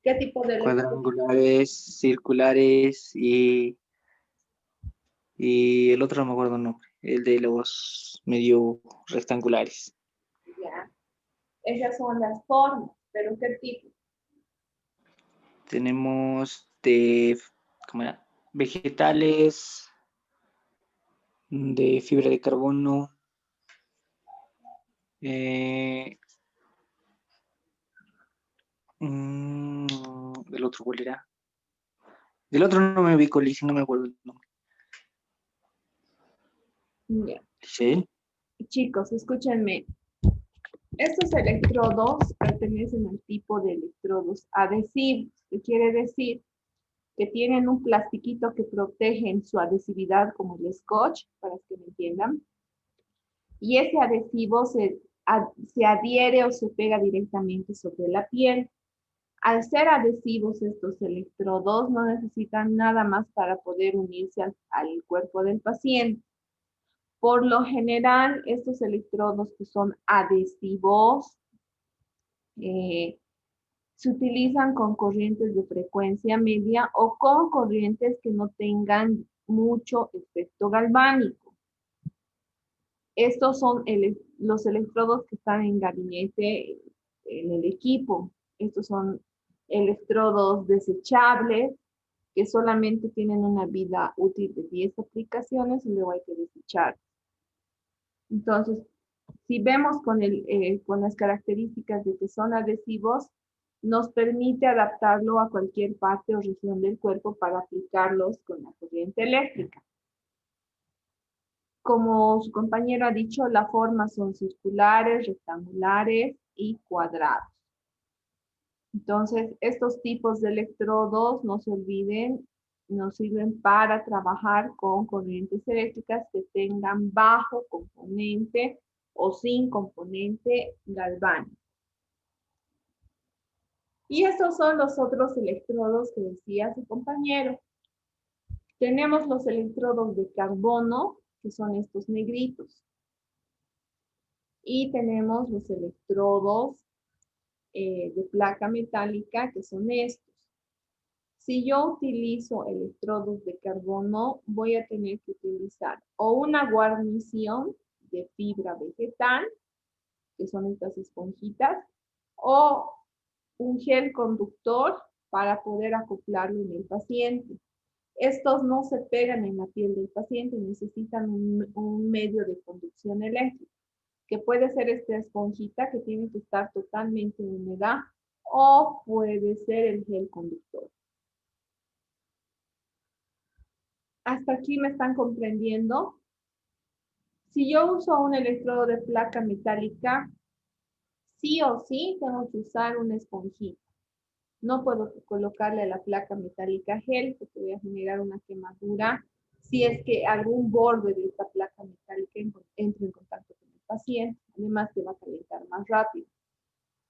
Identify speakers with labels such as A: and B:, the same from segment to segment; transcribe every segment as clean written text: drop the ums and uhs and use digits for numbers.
A: ¿Qué tipo de electrodos?
B: Cuadrangulares, circulares y el otro no me acuerdo el nombre, el de los medio rectangulares.
A: Ya. Esas son las formas, pero ¿qué tipo?
B: Tenemos de, ¿cómo era? Vegetales, de fibra de carbono, eh, del otro, ¿cuál era? Del otro no me ubico, Liz, no me acuerdo el nombre.
A: Ya.
B: ¿Sí?
A: Chicos, escúchenme. Estos electrodos pertenecen al tipo de electrodos adhesivos, que quiere decir que tienen un plastiquito que protege en su adhesividad como el scotch, para que me entiendan, y ese adhesivo se adhiere o se pega directamente sobre la piel. Al ser adhesivos estos electrodos no necesitan nada más para poder unirse al cuerpo del paciente. Por lo general, estos electrodos que son adhesivos eh, se utilizan con corrientes de frecuencia media o con corrientes que no tengan mucho efecto galvánico. Estos son los electrodos que están en gabinete en el equipo. Estos son electrodos desechables que solamente tienen una vida útil de 10 aplicaciones y luego hay que desechar. Entonces, si vemos con las características de que son adhesivos, nos permite adaptarlo a cualquier parte o región del cuerpo para aplicarlos con la corriente eléctrica. Como su compañero ha dicho, la forma son circulares, rectangulares y cuadrados. Entonces, estos tipos de electrodos, no se olviden, nos sirven para trabajar con corrientes eléctricas que tengan bajo componente o sin componente galvánico. Y estos son los otros electrodos que decía su compañero. Tenemos los electrodos de carbono, que son estos negritos. Y tenemos los electrodos de placa metálica, que son estos. Si yo utilizo electrodos de carbono, voy a tener que utilizar o una guarnición de fibra vegetal, que son estas esponjitas, o un gel conductor para poder acoplarlo en el paciente. Estos no se pegan en la piel del paciente, necesitan un medio de conducción eléctrica, que puede ser esta esponjita que tiene que estar totalmente húmeda o puede ser el gel conductor. Hasta aquí me están comprendiendo. Si yo uso un electrodo de placa metálica, sí o sí tengo que usar una esponjita. No puedo colocarle a la placa metálica gel porque voy a generar una quemadura si es que algún borde de esta placa metálica entra en contacto con el paciente. Además, te va a calentar más rápido.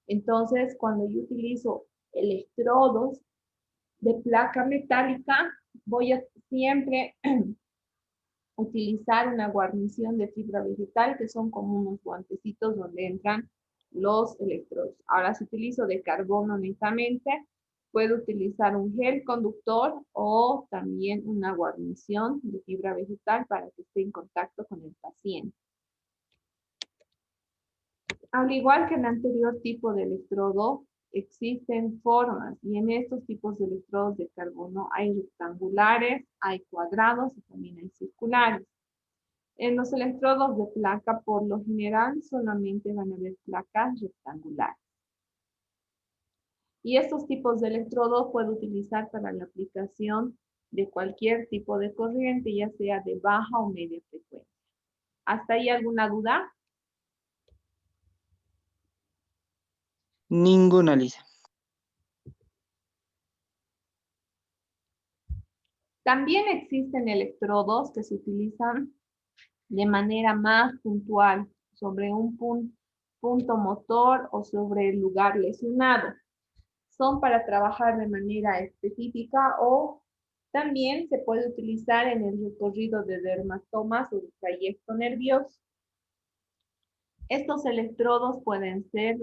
A: Entonces, cuando yo utilizo electrodos de placa metálica, voy a siempre utilizar una guarnición de fibra vegetal, que son como unos guantecitos donde entran los electrodos. Ahora, si utilizo de carbono netamente, puedo utilizar un gel conductor o también una guarnición de fibra vegetal para que esté en contacto con el paciente. Al igual que en el anterior tipo de electrodo, existen formas y en estos tipos de electrodos de carbono hay rectangulares, hay cuadrados y también hay circulares. En los electrodos de placa, por lo general, solamente van a haber placas rectangulares. Y estos tipos de electrodos puedo utilizar para la aplicación de cualquier tipo de corriente, ya sea de baja o media frecuencia. ¿Hasta ahí alguna duda?
B: Ninguna, Lisa.
A: También existen electrodos que se utilizan de manera más puntual sobre un punto motor o sobre el lugar lesionado. Son para trabajar de manera específica o también se puede utilizar en el recorrido de dermatomas o de trayecto nervioso. Estos electrodos pueden ser,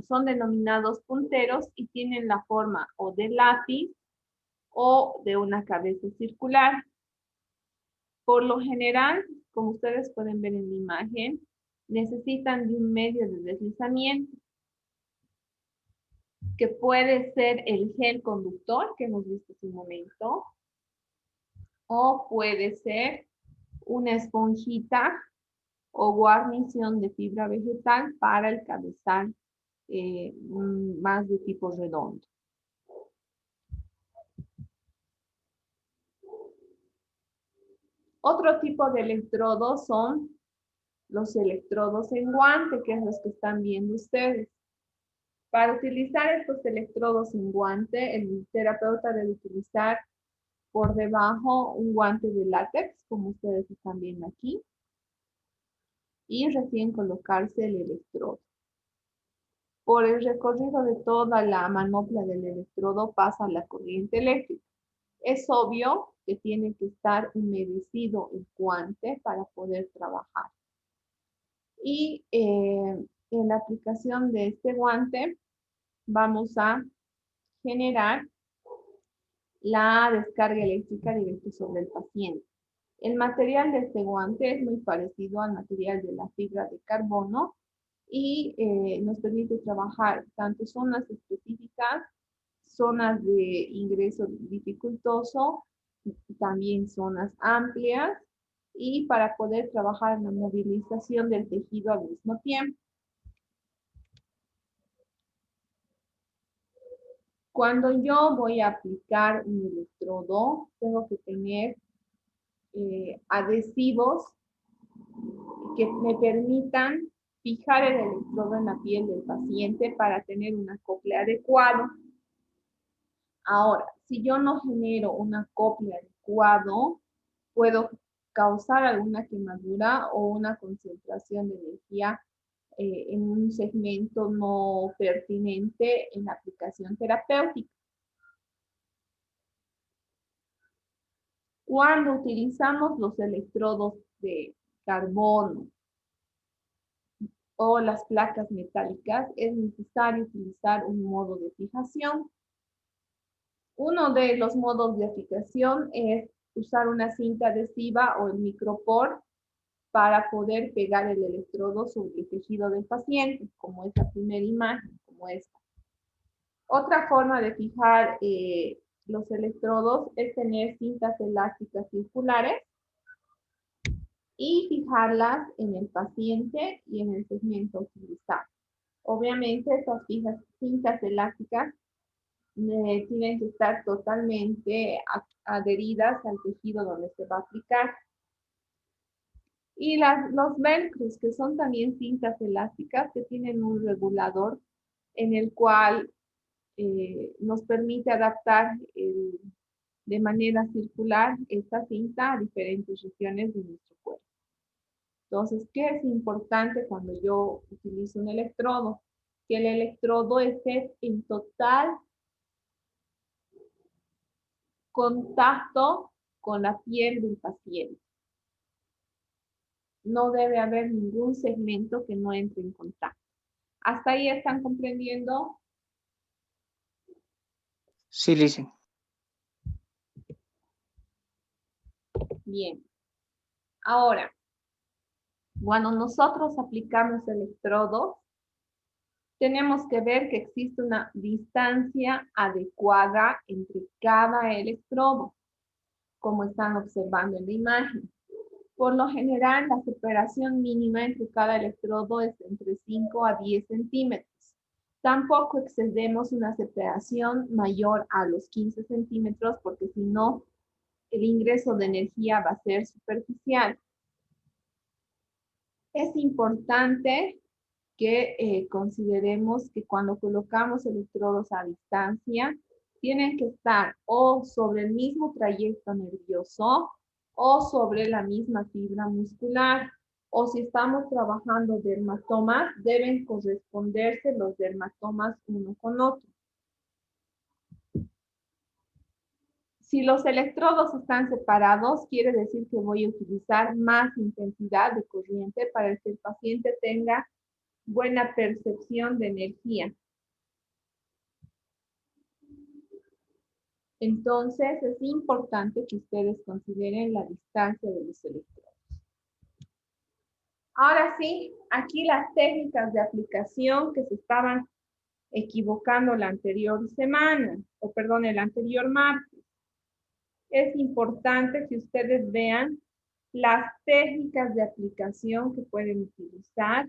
A: son denominados punteros y tienen la forma o de lápiz o de una cabeza circular. Por lo general, como ustedes pueden ver en la imagen, necesitan de un medio de deslizamiento, que puede ser el gel conductor, que hemos visto hace un momento, o puede ser una esponjita o guarnición de fibra vegetal para el cabezal más de tipo redondo. Otro tipo de electrodos son los electrodos en guante, que es los que están viendo ustedes. Para utilizar estos electrodos en guante, el terapeuta debe utilizar por debajo un guante de látex, como ustedes están viendo aquí, y recién colocarse el electrodo. Por el recorrido de toda la manopla del electrodo pasa la corriente eléctrica. Es obvio que tiene que estar humedecido el guante para poder trabajar. Y en la aplicación de este guante vamos a generar la descarga eléctrica directa sobre el paciente. El material de este guante es muy parecido al material de la fibra de carbono y nos permite trabajar tanto zonas específicas, zonas de ingreso dificultoso, también zonas amplias y para poder trabajar en la movilización del tejido al mismo tiempo. Cuando yo voy a aplicar un electrodo, tengo que tener adhesivos que me permitan fijar el electrodo en la piel del paciente para tener un acople adecuado. Ahora, si yo no genero un acople adecuado, puedo causar alguna quemadura o una concentración de energía en un segmento no pertinente en la aplicación terapéutica. Cuando utilizamos los electrodos de carbono o las placas metálicas, es necesario utilizar un modo de fijación. Uno de los modos de aplicación es usar una cinta adhesiva o el micropor para poder pegar el electrodo sobre el tejido del paciente, como es la primera imagen, como esta. Otra forma de fijar los electrodos es tener cintas elásticas circulares y fijarlas en el paciente y en el segmento utilizado. Obviamente, estas cintas elásticas tienen que estar totalmente adheridas al tejido donde se va a aplicar. Y los velcros, que son también cintas elásticas que tienen un regulador en el cual nos permite adaptar de manera circular esta cinta a diferentes regiones de nuestro cuerpo. Entonces, ¿qué es importante cuando yo utilizo un electrodo? Que el electrodo esté en total contacto con la piel del paciente. No debe haber ningún segmento que no entre en contacto. ¿Hasta ahí están comprendiendo?
B: Sí, listen.
A: Bien. Ahora, cuando nosotros aplicamos electrodos, tenemos que ver que existe una distancia adecuada entre cada electrodo, como están observando en la imagen. Por lo general, la separación mínima entre cada electrodo es entre 5 a 10 centímetros. Tampoco excedemos una separación mayor a los 15 centímetros porque si no, el ingreso de energía va a ser superficial. Es importante que consideremos que cuando colocamos electrodos a distancia, tienen que estar o sobre el mismo trayecto nervioso o sobre la misma fibra muscular. O si estamos trabajando dermatomas, deben corresponderse los dermatomas uno con otro. Si los electrodos están separados, quiere decir que voy a utilizar más intensidad de corriente para que el paciente tenga buena percepción de energía. Entonces, es importante que ustedes consideren la distancia de los electrodos. Ahora sí, aquí las técnicas de aplicación que se estaban equivocando la anterior semana, o perdón, el anterior martes. Es importante que ustedes vean las técnicas de aplicación que pueden utilizar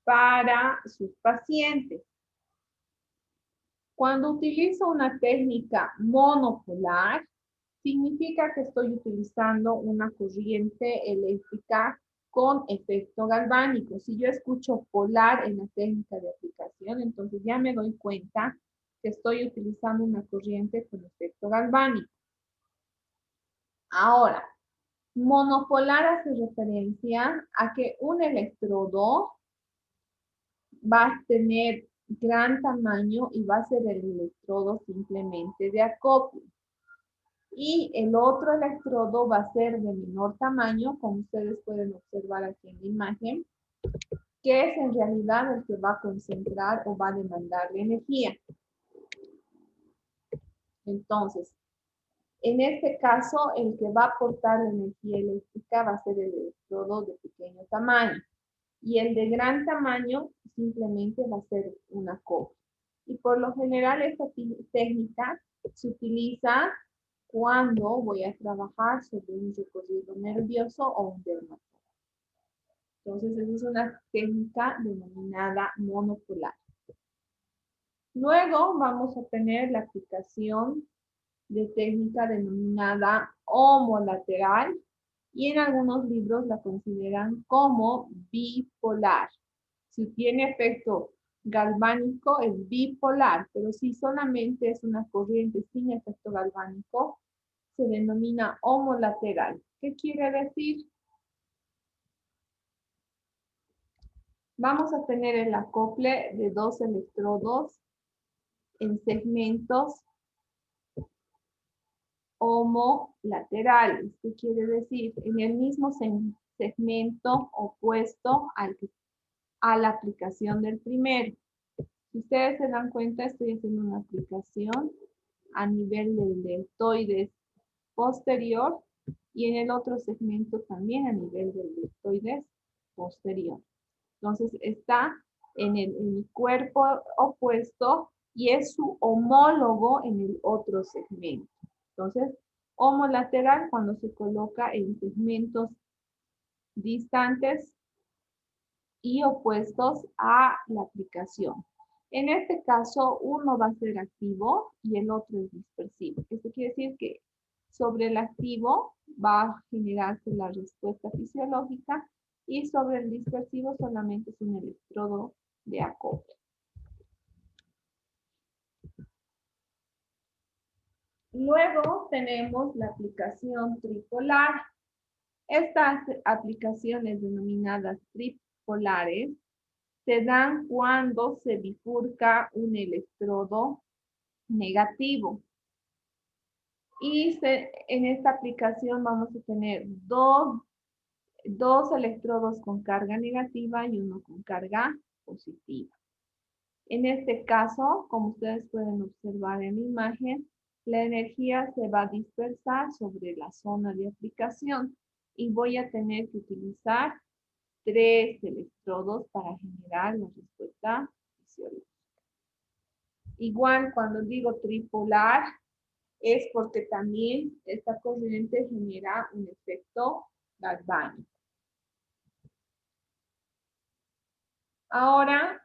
A: para sus pacientes. Cuando utilizo una técnica monopolar, significa que estoy utilizando una corriente eléctrica con efecto galvánico. Si yo escucho polar en la técnica de aplicación, entonces ya me doy cuenta que estoy utilizando una corriente con efecto galvánico. Ahora, monopolar hace referencia a que un electrodo va a tener gran tamaño y va a ser el electrodo simplemente de acople. Y el otro electrodo va a ser de menor tamaño, como ustedes pueden observar aquí en la imagen, que es en realidad el que va a concentrar o va a demandar la energía. Entonces, en este caso, el que va a aportar la energía eléctrica va a ser el electrodo de pequeño tamaño. Y el de gran tamaño simplemente va a ser una acople. Y por lo general esta técnica se utiliza cuando voy a trabajar sobre un recorrido nervioso o un dermatólogo. Entonces, esa es una técnica denominada monopolar. Luego vamos a tener la aplicación de técnica denominada homolateral y en algunos libros la consideran como bipolar. Si tiene efecto galvánico es bipolar, pero si solamente es una corriente sin efecto galvánico, se denomina homolateral. ¿Qué quiere decir? Vamos a tener el acople de dos electrodos en segmentos homolaterales. ¿Qué quiere decir? En el mismo segmento opuesto a la aplicación del primero. Si ustedes se dan cuenta, estoy haciendo una aplicación a nivel del deltoides posterior y en el otro segmento también a nivel del deltoides posterior. Entonces está en el cuerpo opuesto y es su homólogo en el otro segmento. Entonces, homolateral cuando se coloca en segmentos distantes y opuestos a la aplicación. En este caso, uno va a ser activo y el otro es dispersivo. Esto quiere decir que sobre el activo va a generarse la respuesta fisiológica y sobre el dispersivo solamente es un electrodo de acople. Luego tenemos la aplicación tripolar. Estas aplicaciones denominadas tripolares se dan cuando se bifurca un electrodo negativo. Y en esta aplicación vamos a tener dos electrodos con carga negativa y uno con carga positiva. En este caso, como ustedes pueden observar en la imagen, la energía se va a dispersar sobre la zona de aplicación y voy a tener que utilizar 3 electrodos para generar la respuesta fisiológica. Igual cuando digo tripolar es porque también esta corriente genera un efecto galvánico. Ahora,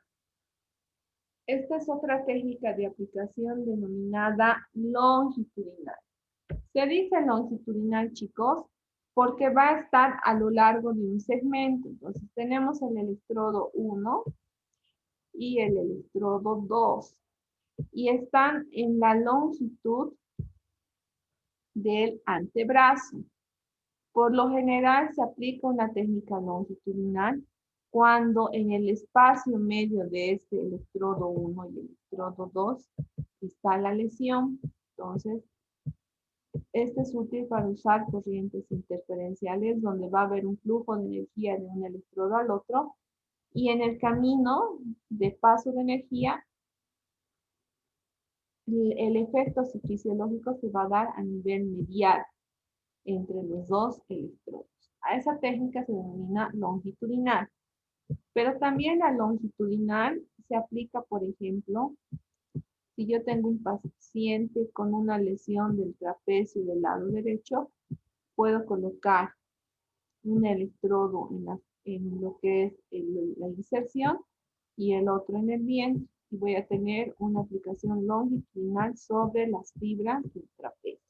A: esta es otra técnica de aplicación denominada longitudinal. Se dice longitudinal, chicos, porque va a estar a lo largo de un segmento. Entonces, tenemos el electrodo 1 y el electrodo 2. Y están en la longitud del antebrazo. Por lo general se aplica una técnica longitudinal cuando en el espacio medio de este electrodo 1 y electrodo 2 está la lesión. Entonces, Este es útil para usar corrientes interferenciales donde va a haber un flujo de energía de un electrodo al otro y en el camino de paso de energía el efecto fisiológico se va a dar a nivel medial entre los dos electrodos. A esa técnica se denomina longitudinal, pero también la longitudinal se aplica, por ejemplo, si yo tengo un paciente con una lesión del trapecio del lado derecho, puedo colocar un electrodo en lo que es la inserción y el otro en el vientre y voy a tener una aplicación longitudinal sobre las fibras del trapecio.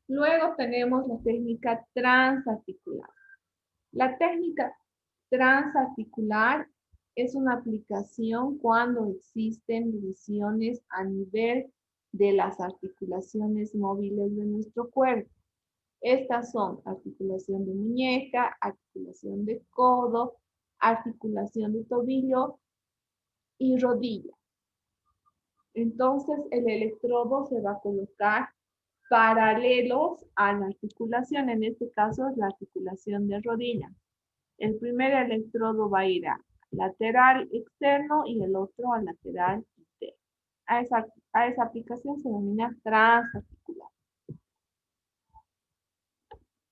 A: Luego tenemos la técnica transarticular. La técnica transarticular es una aplicación cuando existen lesiones a nivel de las articulaciones móviles de nuestro cuerpo. Estas son articulación de muñeca, articulación de codo, articulación de tobillo y rodilla. Entonces el electrodo se va a colocar paralelos a la articulación, en este caso es la articulación de rodilla. El primer electrodo va a ir a lateral externo y el otro a lateral interno. A esa aplicación se denomina transarticular.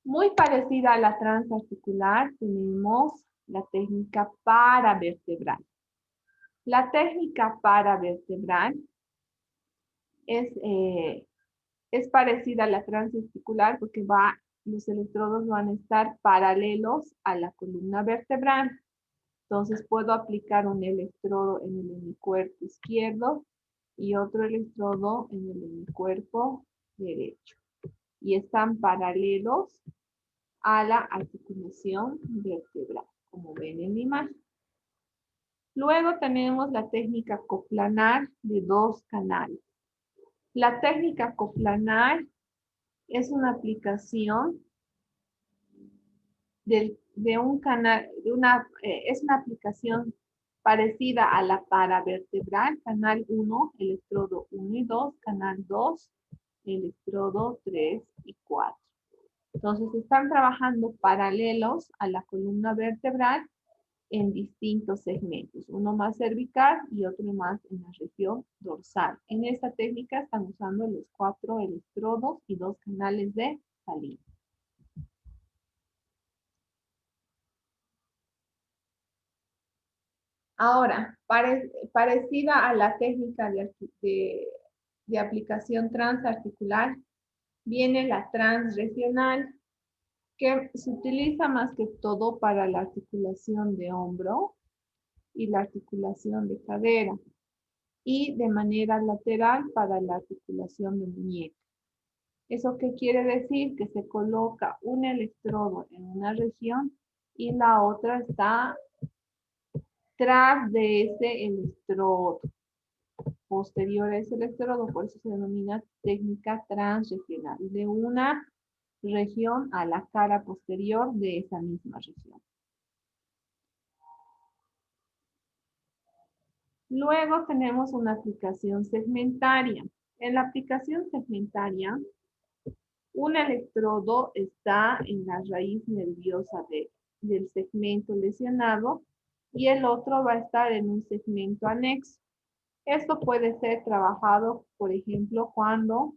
A: Muy parecida a la transarticular tenemos la técnica paravertebral. La técnica paravertebral es parecida a la transarticular porque los electrodos van a estar paralelos a la columna vertebral. Entonces puedo aplicar un electrodo en el hemicuerpo izquierdo y otro electrodo en el hemicuerpo derecho. Y están paralelos a la articulación vertebral, como ven en la imagen. Luego tenemos la técnica coplanar de 2 canales. La técnica coplanar es una aplicación de un canal, es una aplicación parecida a la paravertebral, canal 1, electrodo 1 y 2, canal 2, electrodo 3 y 4. Entonces están trabajando paralelos a la columna vertebral en distintos segmentos, uno más cervical y otro más en la región dorsal. En esta técnica están usando los 4 electrodos y 2 canales de salida. Ahora, parecida a la técnica de aplicación transarticular, viene la transregional, que se utiliza más que todo para la articulación de hombro y la articulación de cadera, y de manera lateral para la articulación de muñeca. ¿Eso qué quiere decir? Que se coloca un electrodo en una región y la otra está tras de ese electrodo, posterior a ese electrodo, por eso se denomina técnica transregional, de una región a la cara posterior de esa misma región. Luego tenemos una aplicación segmentaria. En la aplicación segmentaria, un electrodo está en la raíz nerviosa del segmento lesionado y el otro va a estar en un segmento anexo. Esto puede ser trabajado, por ejemplo, cuando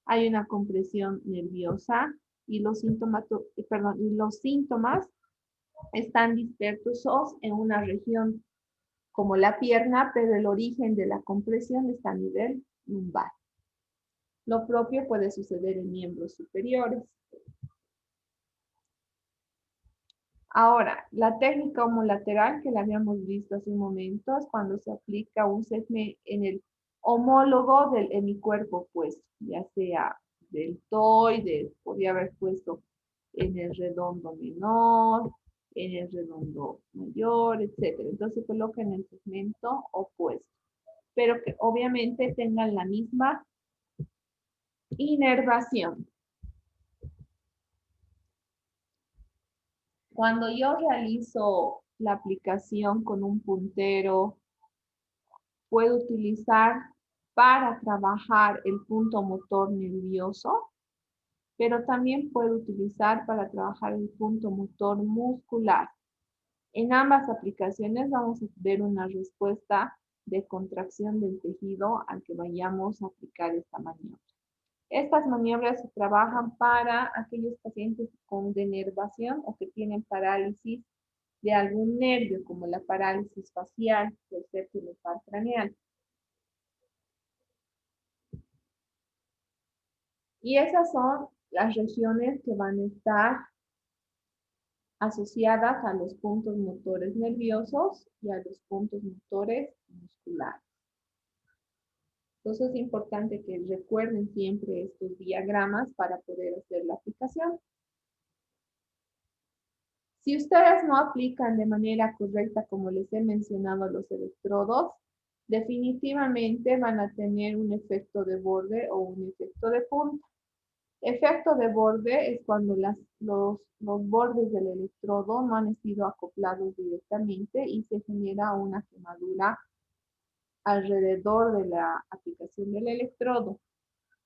A: hay una compresión nerviosa y los síntomas están dispersos en una región como la pierna, pero el origen de la compresión está a nivel lumbar. Lo propio puede suceder en miembros superiores. Ahora, la técnica homolateral que la habíamos visto hace un momento es cuando se aplica un segmento en el homólogo del hemicuerpo opuesto, ya sea deltoide, podría haber puesto en el redondo menor, en el redondo mayor, etc. Entonces se coloca en el segmento opuesto, pero que obviamente tengan la misma inervación. Cuando yo realizo la aplicación con un puntero, puedo utilizar para trabajar el punto motor nervioso, pero también puede utilizar para trabajar el punto motor muscular. En ambas aplicaciones vamos a ver una respuesta de contracción del tejido al que vayamos a aplicar esta maniobra. Estas maniobras se trabajan para aquellos pacientes con denervación o que tienen parálisis de algún nervio, como la parálisis facial del séptimo par craneal. Y esas son las regiones que van a estar asociadas a los puntos motores nerviosos y a los puntos motores musculares. Entonces es importante que recuerden siempre estos diagramas para poder hacer la aplicación. Si ustedes no aplican de manera correcta, como les he mencionado, los electrodos, definitivamente van a tener un efecto de borde o un efecto de punta. Efecto de borde es cuando los bordes del electrodo no han sido acoplados directamente y se genera una quemadura alrededor de la aplicación del electrodo.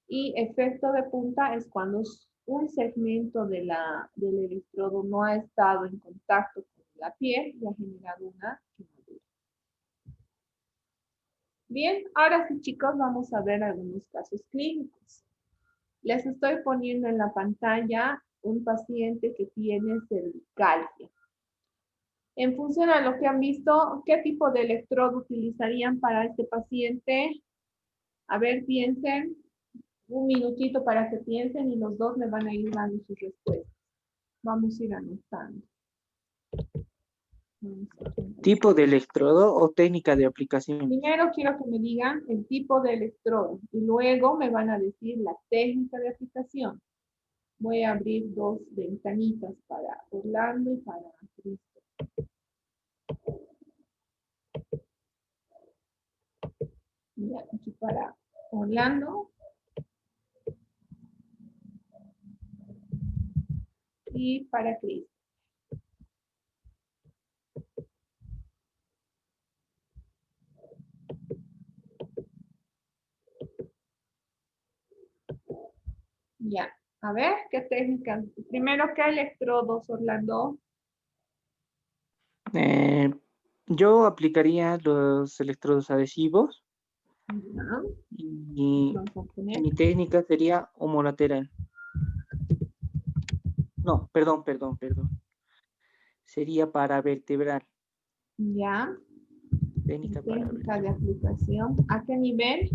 A: Y efecto de punta es cuando un segmento del electrodo no ha estado en contacto con la piel y ha generado una quemadura. Bien, ahora sí, chicos, vamos a ver algunos casos clínicos. Les estoy poniendo en la pantalla un paciente que tiene cervicalgia. En función a lo que han visto, ¿qué tipo de electrodo utilizarían para este paciente? A ver, piensen. Un minutito para que piensen y los dos me van a ir dando sus respuestas. Vamos a ir anotando.
B: ¿Tipo de electrodo o técnica de aplicación?
A: Primero quiero que me digan el tipo de electrodo y luego me van a decir la técnica de aplicación. Voy a abrir dos ventanitas para Orlando y para Cristo. Ya, aquí para Orlando. Y para Cristo. Ya, a ver, ¿qué técnica? Primero, ¿qué electrodos, Orlando?
B: Yo aplicaría los electrodos adhesivos
A: Ya,
B: y
A: vamos a poner.
B: mi técnica sería homolateral. No, perdón. Sería paravertebral.
A: Ya,
B: Técnica
A: técnica de
B: paravertebral.
A: aplicación. ¿A qué nivel?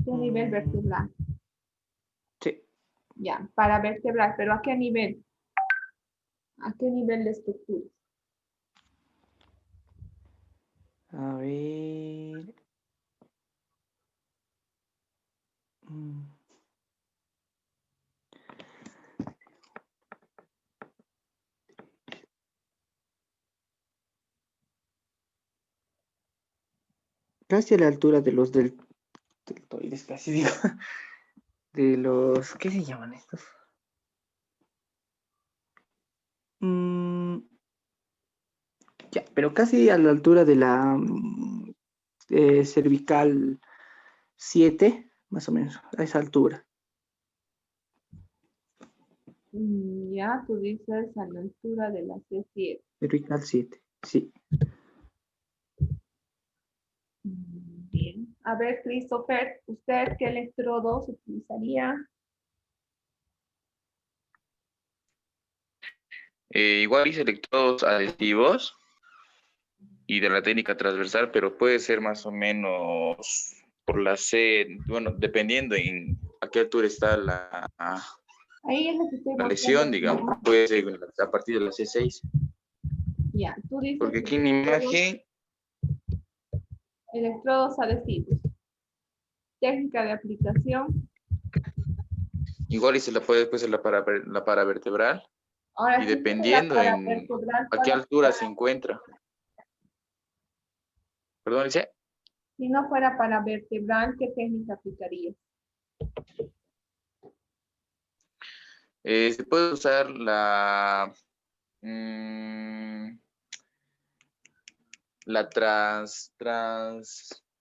A: ¿Qué nivel
B: Mm,
A: vertebral?
B: sí.
A: Ya, para vertebral, pero ¿a qué nivel? ¿A qué nivel de estructura?
B: A ver. mm, Casi a la altura de los deltoides, casi digo. De los, ¿qué se llaman estos? Mm, ya, pero casi a la altura de la cervical 7, más o menos, a esa altura.
A: Ya, tú dices a la altura de la C7.
B: Cervical 7, sí.
A: Bien. A ver, Christopher, ¿usted qué electrodos utilizaría?
C: Igual hice electrodos adhesivos y de la técnica transversal, pero puede ser más o menos por la C, bueno, dependiendo en a qué altura está
A: Ahí es lo que estoy
C: la
A: mostrando.
C: lesión, digamos, puede ser a partir de la C6,
A: Ya, tú dices
C: porque aquí en la imagen,
A: electrodos adhesivos. Técnica de aplicación.
C: igual y se la puede después en la paravertebral,
A: Ahora,
C: y
A: si fuera la
C: dependiendo en
A: paravertebral,
C: a
A: ¿cuál
C: qué altura se
A: aplicaría?
C: encuentra. Perdón, dice.
A: Si no fuera para vertebral, ¿qué técnica aplicaría?
C: Se puede usar la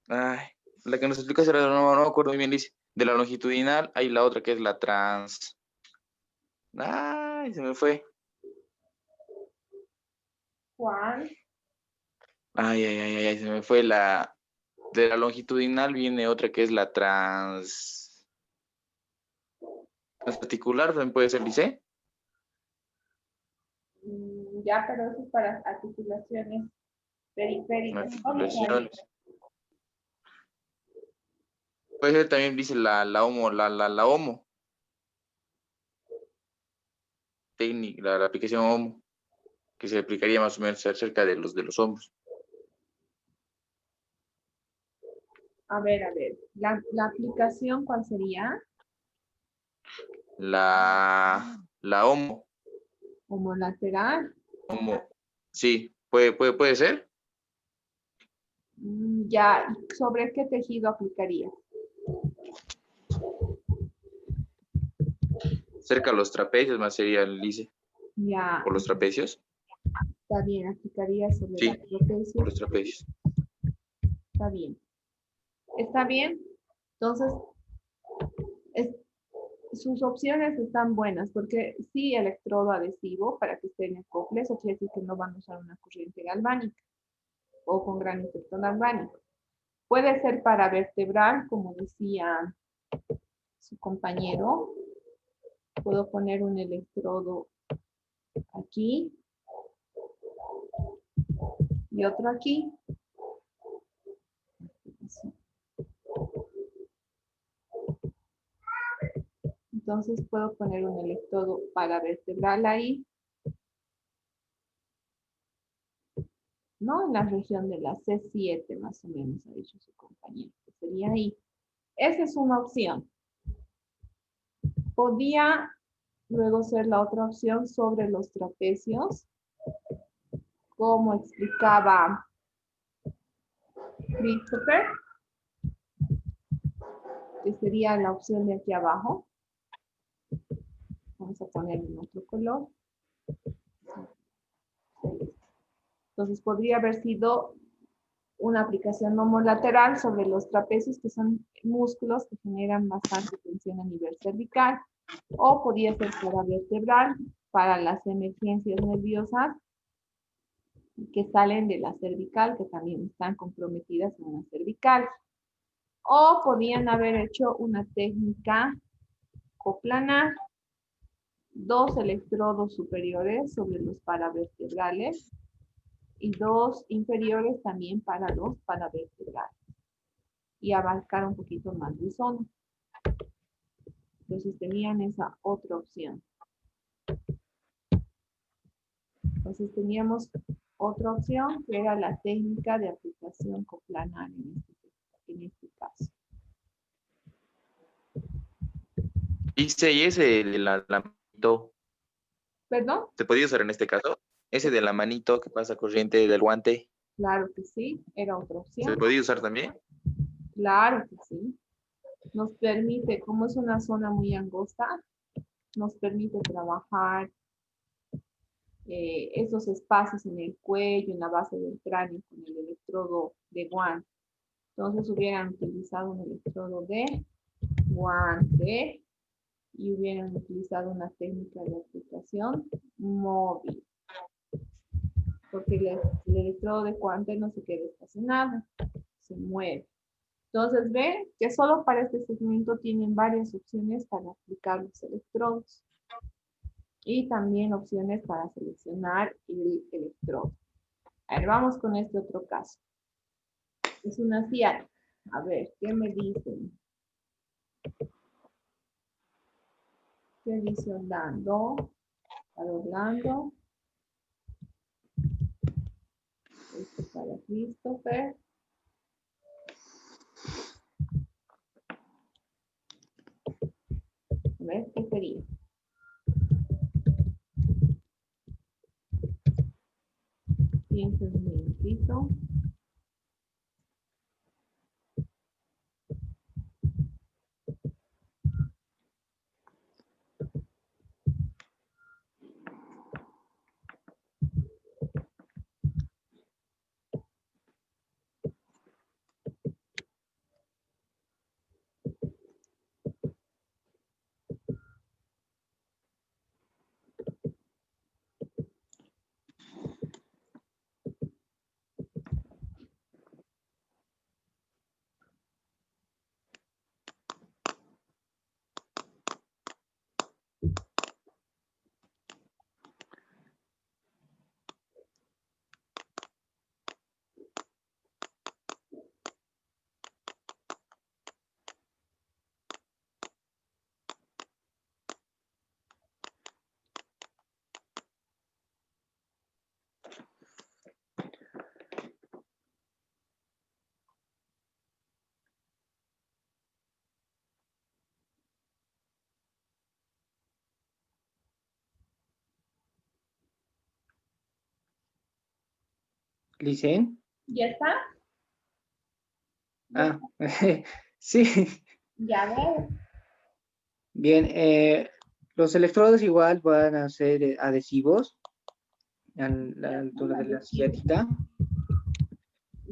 C: Ay, la que nos explicas era, no me acuerdo muy bien, dice. De la longitudinal hay la otra que es la trans. Ay, se me fue.
A: Juan,
C: Ay, se me fue la. De la longitudinal viene otra que es la transarticular, también puede ser, dice.
A: ya, pero eso es para articulaciones periféricas. Vamos a ver.
C: Articulaciones. Puede ser también, dice la homo. Técnica, la aplicación homo, que se aplicaría más o menos cerca de los hombros.
A: A ver. La aplicación, ¿cuál sería?
C: La
A: Homolateral.
C: homo. Sí, puede ser.
A: Ya, ¿sobre qué tejido aplicaría?
C: Cerca a los trapecios, más sería el dice.
A: Ya,
C: Por los trapecios.
A: está bien, aplicaría sobre
C: Sí,
A: la
C: por
A: trapecio.
C: los trapecios.
A: Está bien. ¿Está bien? Entonces, es- sus opciones están buenas, porque sí, electrodo adhesivo para que esté en el acople, eso quiere decir que no van a usar una corriente galvánica o con gran efecto galvánico. Puede ser para vertebral, como decía su compañero. Puedo poner un electrodo aquí y otro aquí. Entonces puedo poner un electrodo para vertebral ahí, ¿no? En la región de la C7 más o menos, ha dicho su compañero, que sería ahí. Esa es una opción. Podía luego ser la otra opción sobre los trapecios, como explicaba Christopher, que sería la opción de aquí abajo. Vamos a poner en otro color. Entonces podría haber sido una aplicación homolateral sobre los trapecios, que son músculos que generan bastante tensión a nivel cervical, o podría ser para vertebral, para las emergencias nerviosas que salen de la cervical, que también están comprometidas en la cervical. O podían haber hecho una técnica coplanar, dos electrodos superiores sobre los paravertebrales y dos inferiores también para los paravertebrales, y abarcar un poquito más de zona. Entonces tenían esa otra opción. Entonces teníamos otra opción que era la técnica de aplicación coplanar en este caso.
C: Dice, y ese de la manito,
A: ¿Perdón?
C: ¿se podía usar en este caso? Ese de la manito que pasa corriente del guante,
A: Claro que sí, era otra
C: ¿se
A: opción.
C: podía usar también?
A: Claro que sí. Nos permite, como es una zona muy angosta, nos permite trabajar esos espacios en el cuello, en la base del cráneo, con el electrodo de guante. Entonces hubieran utilizado un electrodo de guante y hubieran utilizado una técnica de aplicación móvil, porque el electrodo de guante no se queda estacionado, se mueve. Entonces ven que solo para este segmento tienen varias opciones para aplicar los electrodos y también opciones para seleccionar el electrodo. A ver, vamos con este otro caso. Es una ciática. A ver, ¿qué me dicen? ¿Qué dice Orlando? Para Orlando. Esto para Christopher. A ver, ¿qué sería? Piensen un minutito.
B: Licen.
A: ¿Ya está?
B: Ah, sí.
A: Ya veo.
B: Bien, los electrodos igual van a ser adhesivos a la altura de la ciática.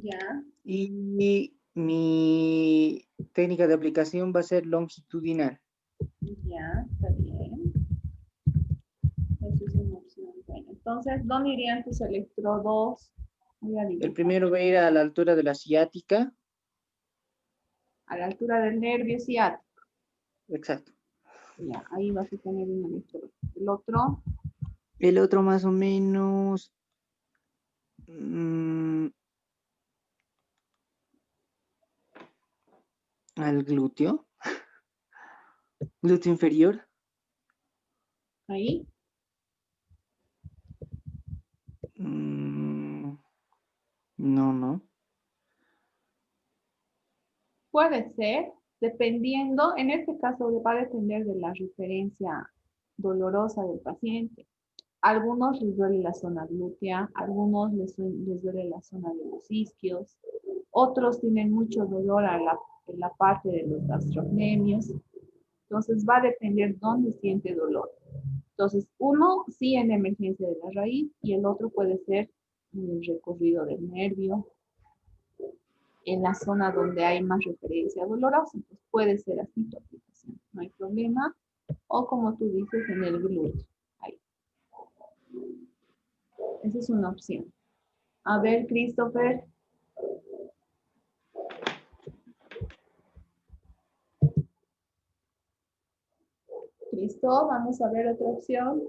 A: Ya,
B: Y mi técnica de aplicación va a ser longitudinal.
A: ya, está bien. Eso es una opción. Bueno, entonces, ¿dónde irían tus electrodos? Voy a
B: El
A: dibujar.
B: primero va a ir a la altura de la ciática.
A: A la altura del nervio ciático.
B: Exacto.
A: Ya, ahí vas a tener un electrodo. El otro,
B: El otro más o menos al glúteo. Glúteo inferior.
A: ahí.
B: No.
A: Puede ser, dependiendo, en este caso va a depender de la referencia dolorosa del paciente. Algunos les duele la zona glútea, algunos les duele la zona de los isquios, otros tienen mucho dolor en la parte de los gastrocnemios. Entonces va a depender dónde siente dolor. Entonces, uno sí en emergencia de la raíz y el otro puede ser en el recorrido del nervio, en la zona donde hay más referencia dolorosa. Entonces, puede ser así tu aplicación, no hay problema. O como tú dices, en el glúteo. Ahí. Esa es una opción. A ver, Christopher. Listo, vamos a ver otra opción.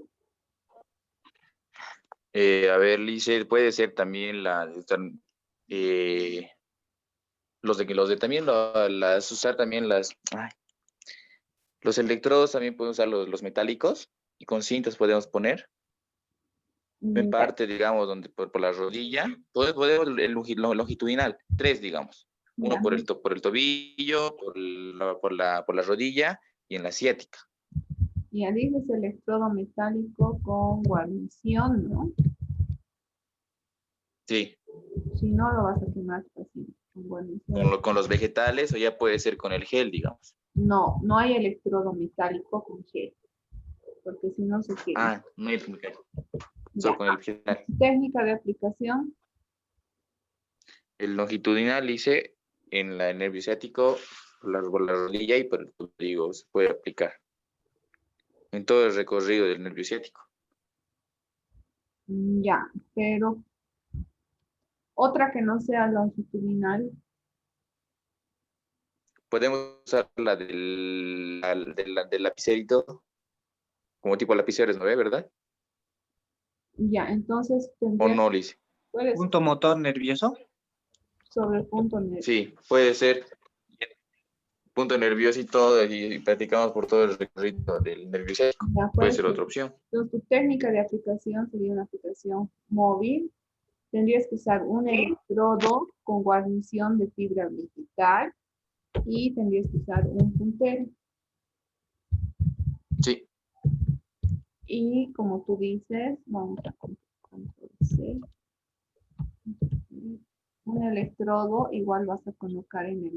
C: A ver, Lice, puede ser también los de también usar también los electrodos también pueden usar los metálicos y con cintas podemos poner en
A: Ya,
C: parte, digamos, donde por la rodilla, podemos longitudinal, tres, digamos,
A: ya,
C: uno por el tobillo, por la rodilla y en la ciática.
A: ya dices electrodo metálico con guarnición, ¿no?
C: Sí,
A: Si no, lo vas a quemar así, con guarnición.
C: con los vegetales o ya puede ser con el gel, digamos.
A: No, no hay electrodo metálico con gel, porque si no se quema.
C: Ah, no hay mecánico, solo
A: Ya,
C: con el vegetal.
A: técnica de aplicación.
C: El longitudinal hice en el nervio ciático, por la rodilla y por el tobillo se puede aplicar en todo el recorrido del nervio ciático.
A: Ya, pero otra que no sea longitudinal.
C: Podemos usar del lapicerito, como tipo lapiceros, ¿no ve, verdad?
A: Ya, entonces
C: ¿O
A: tendría,
C: no, Lice?
A: puedes
B: Punto motor nervioso.
A: sobre el punto negro.
C: Sí, puede ser punto nervioso y todo, y platicamos por todo el recorrido del nervio ciático.
A: Ya,
C: Puede
A: puede
C: ser
A: ser.
C: otra opción.
A: Entonces, tu técnica de aplicación sería una aplicación móvil. Tendrías que usar un electrodo con guarnición de fibra vegetal y tendrías que usar un puntero.
C: Sí,
A: Y como tú dices, vamos a control C. Un electrodo igual vas a colocar en el